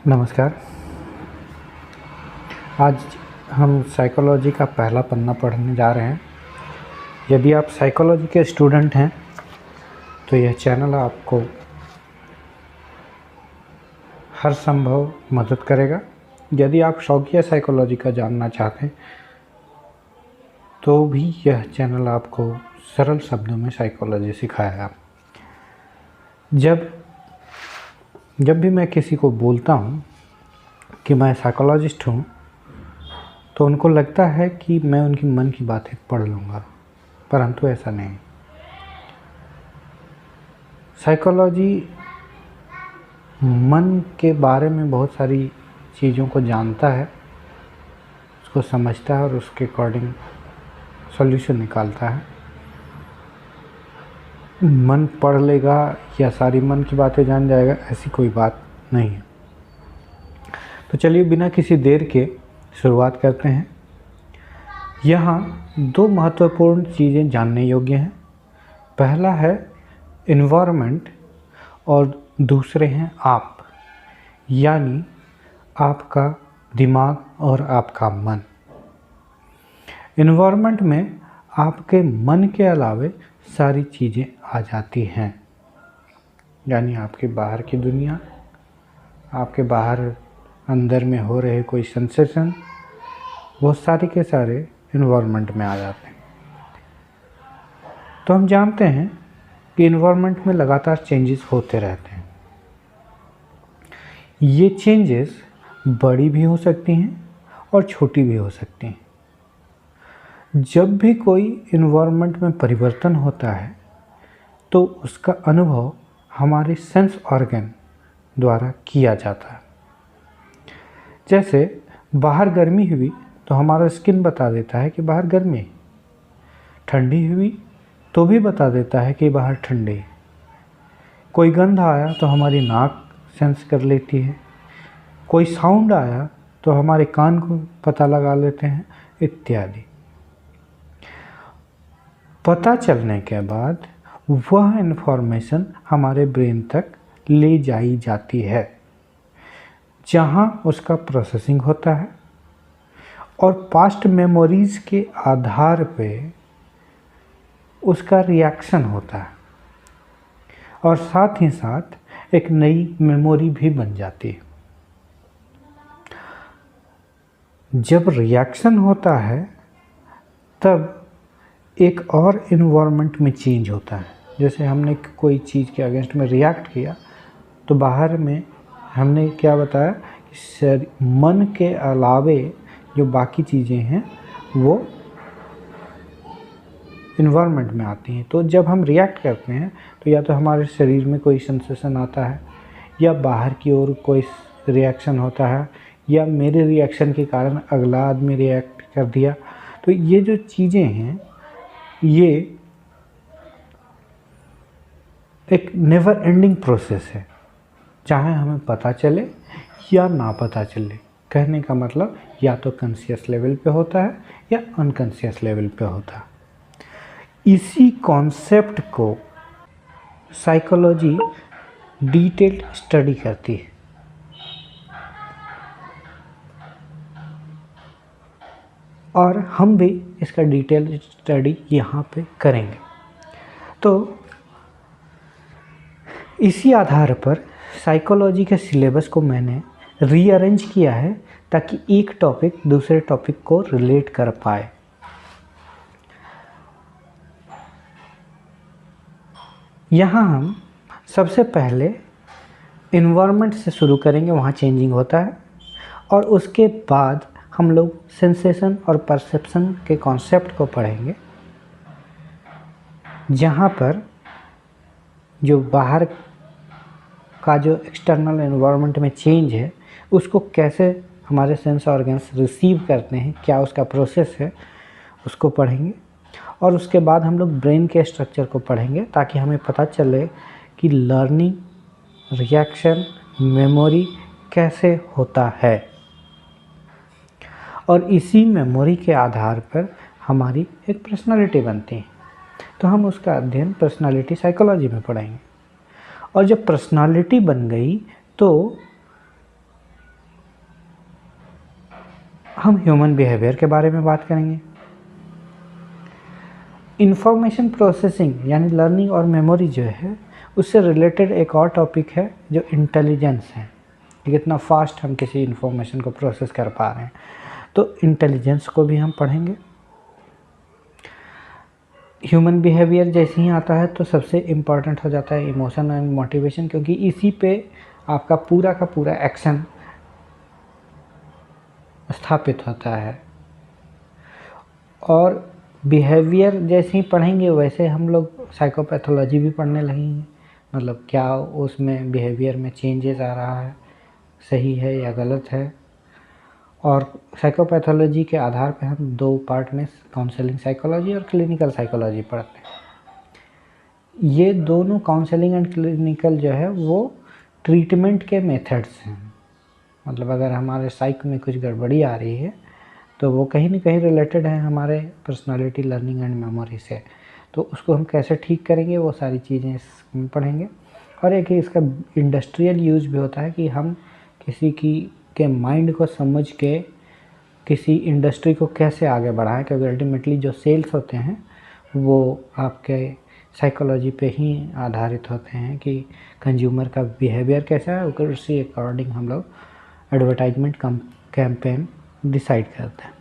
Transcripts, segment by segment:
नमस्कार। आज हम साइकोलॉजी का पहला पन्ना पढ़ने जा रहे हैं। यदि आप साइकोलॉजी के स्टूडेंट हैं तो यह चैनल आपको हर संभव मदद करेगा। यदि आप शौकिया साइकोलॉजी का जानना चाहते हैं तो भी यह चैनल आपको सरल शब्दों में साइकोलॉजी सिखाएगा। जब भी मैं किसी को बोलता हूँ कि मैं साइकोलॉजिस्ट हूँ तो उनको लगता है कि मैं उनकी मन की बातें पढ़ लूँगा, परंतु ऐसा नहीं। साइकोलॉजी मन के बारे में बहुत सारी चीज़ों को जानता है, उसको समझता है और उसके अकॉर्डिंग सॉल्यूशन निकालता है। मन पढ़ लेगा या सारी मन की बातें जान जाएगा, ऐसी कोई बात नहीं है। तो चलिए बिना किसी देर के शुरुआत करते हैं। यहाँ दो महत्वपूर्ण चीज़ें जानने योग्य हैं। पहला है इन्वायरमेंट और दूसरे हैं आप, यानी आपका दिमाग और आपका मन। इन्वायरमेंट में आपके मन के अलावे सारी चीज़ें आ जाती हैं, यानी आपके बाहर की दुनिया, आपके बाहर अंदर में हो रहे कोई सेंसेशन, वो सारे के सारे इन्वायरमेंट में आ जाते हैं। तो हम जानते हैं कि इन्वायरमेंट में लगातार चेंजेस होते रहते हैं। ये चेंजेस बड़ी भी हो सकती हैं और छोटी भी हो सकती हैं। जब भी कोई इन्वायरमेंट में परिवर्तन होता है तो उसका अनुभव हमारे सेंस ऑर्गन द्वारा किया जाता है। जैसे बाहर गर्मी हुई तो हमारा स्किन बता देता है कि बाहर गर्मी है, ठंडी हुई तो भी बता देता है कि बाहर ठंडी है। कोई गंध आया तो हमारी नाक सेंस कर लेती है, कोई साउंड आया तो हमारे कान को पता लगा लेते हैं, इत्यादि। पता चलने के बाद वह इन्फॉर्मेशन हमारे ब्रेन तक ले जाई जाती है, जहां उसका प्रोसेसिंग होता है और पास्ट मेमोरीज के आधार पे उसका रिएक्शन होता है और साथ ही साथ एक नई मेमोरी भी बन जाती है। जब रिएक्शन होता है तब एक और इन्वायरमेंट में चेंज होता है। जैसे हमने कोई चीज़ के अगेंस्ट में रिएक्ट किया तो बाहर में हमने क्या बताया कि मन के अलावे जो बाकी चीज़ें हैं वो इन्वायरमेंट में आती हैं। तो जब हम रिएक्ट करते हैं तो या तो हमारे शरीर में कोई सेंसेशन आता है या बाहर की ओर कोई रिएक्शन होता है या मेरे रिएक्शन के कारण अगला आदमी रिएक्ट कर दिया। तो ये जो चीज़ें हैं ये एक नेवर एंडिंग प्रोसेस है, चाहे हमें पता चले या ना पता चले। कहने का मतलब या तो कॉन्शियस लेवल पे होता है या अनकॉन्शियस लेवल पे होता है। इसी कॉन्सेप्ट को साइकोलॉजी डिटेल्ड स्टडी करती है। और हम भी इसका डिटेल स्टडी यहाँ पे करेंगे। तो इसी आधार पर साइकोलॉजी के सिलेबस को मैंने रीअरेंज किया है ताकि एक टॉपिक दूसरे टॉपिक को रिलेट कर पाए। यहाँ हम सबसे पहले इन्वायरमेंट से शुरू करेंगे, वहाँ चेंजिंग होता है, और उसके बाद हम लोग सेंसेशन और परसेप्शन के कॉन्सेप्ट को पढ़ेंगे, जहाँ पर जो बाहर का जो एक्सटर्नल एनवायरनमेंट में चेंज है उसको कैसे हमारे सेंस ऑर्गन्स रिसीव करते हैं, क्या उसका प्रोसेस है, उसको पढ़ेंगे। और उसके बाद हम लोग ब्रेन के स्ट्रक्चर को पढ़ेंगे ताकि हमें पता चले कि लर्निंग, रिएक्शन, मेमोरी कैसे होता है। और इसी मेमोरी के आधार पर हमारी एक पर्सनालिटी बनती है। तो हम उसका अध्ययन पर्सनालिटी साइकोलॉजी में पढ़ेंगे। और जब पर्सनालिटी बन गई तो हम ह्यूमन बिहेवियर के बारे में बात करेंगे। इंफॉर्मेशन प्रोसेसिंग यानी लर्निंग और मेमोरी जो है उससे रिलेटेड एक और टॉपिक है जो इंटेलिजेंस है, कि कितना फास्ट हम किसी इंफॉर्मेशन को प्रोसेस कर पा रहे हैं, तो इंटेलिजेंस को भी हम पढ़ेंगे। ह्यूमन बिहेवियर जैसे ही आता है तो सबसे इम्पॉर्टेंट हो जाता है इमोशन एंड मोटिवेशन, क्योंकि इसी पे आपका पूरा का पूरा एक्शन स्थापित होता है। और बिहेवियर जैसे ही पढ़ेंगे वैसे हम लोग साइकोपैथोलॉजी भी पढ़ने लगेंगे, मतलब क्या उसमें बिहेवियर में चेंजेस आ रहा है, सही है या गलत है। और साइकोपैथोलॉजी के आधार पर हम 2 पार्ट में काउंसलिंग साइकोलॉजी और क्लिनिकल साइकोलॉजी पढ़ते हैं। ये दोनों काउंसलिंग एंड क्लिनिकल जो है वो ट्रीटमेंट के मेथड्स हैं, मतलब अगर हमारे साइक में कुछ गड़बड़ी आ रही है तो वो कहीं ना कहीं रिलेटेड है हमारे पर्सनालिटी, लर्निंग एंड मेमोरी से, तो उसको हम कैसे ठीक करेंगे वो सारी चीज़ें इसमें पढ़ेंगे। और एक इसका इंडस्ट्रियल यूज भी होता है कि हम किसी के माइंड को समझ के किसी इंडस्ट्री को कैसे आगे बढ़ाएं, क्योंकि अल्टीमेटली जो सेल्स होते हैं वो आपके साइकोलॉजी पे ही आधारित होते हैं कि कंज्यूमर का बिहेवियर कैसा है, उसी अकॉर्डिंग हम लोग एडवर्टाइजमेंट कैंपेन डिसाइड करते हैं।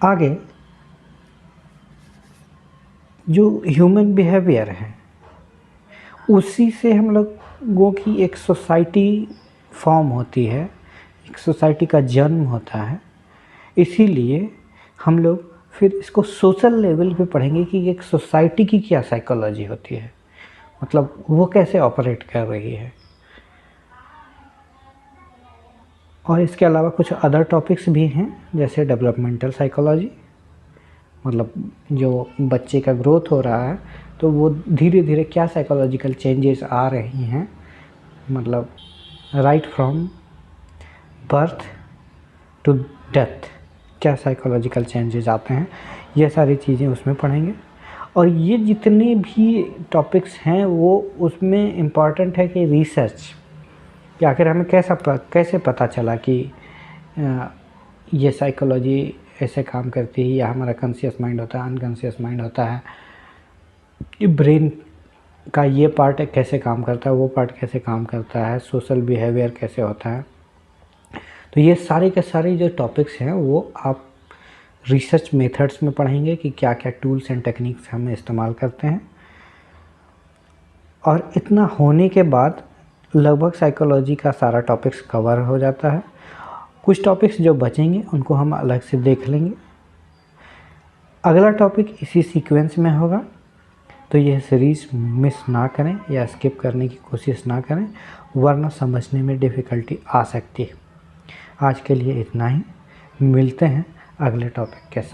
आगे जो ह्यूमन बिहेवियर है उसी से हम लोगों की एक सोसाइटी फॉर्म होती है, एक सोसाइटी का जन्म होता है। इसीलिए हम लोग फिर इसको सोशल लेवल पे पढ़ेंगे कि एक सोसाइटी की क्या साइकोलॉजी होती है, मतलब वो कैसे ऑपरेट कर रही है। और इसके अलावा कुछ अदर टॉपिक्स भी हैं जैसे डेवलपमेंटल साइकोलॉजी, मतलब जो बच्चे का ग्रोथ हो रहा है तो वो धीरे धीरे क्या साइकोलॉजिकल चेंजेस आ रही हैं, मतलब right from birth to death क्या साइकोलॉजिकल चेंजेस आते हैं, ये सारी चीज़ें उसमें पढ़ेंगे। और ये जितने भी टॉपिक्स हैं वो उसमें इम्पॉर्टेंट है कि रिसर्च, कि आखिर हमें कैसे पता चला कि ये साइकोलॉजी ऐसे काम करती है, या हमारा कॉन्शियस माइंड होता है, अनकॉन्शियस माइंड होता है, ये ब्रेन का ये पार्ट कैसे काम करता है, वो पार्ट कैसे काम करता है, सोशल बिहेवियर कैसे होता है। तो ये सारे के सारे जो टॉपिक्स हैं वो आप रिसर्च मेथड्स में पढ़ेंगे कि क्या क्या टूल्स एंड टेक्निक्स हम इस्तेमाल करते हैं। और इतना होने के बाद लगभग साइकोलॉजी का सारा टॉपिक्स कवर हो जाता है। कुछ टॉपिक्स जो बचेंगे उनको हम अलग से देख लेंगे। अगला टॉपिक इसी सीक्वेंस में होगा, तो यह सीरीज़ मिस ना करें या स्किप करने की कोशिश ना करें, वरना समझने में डिफ़िकल्टी आ सकती है। आज के लिए इतना ही, मिलते हैं अगले टॉपिक के साथ।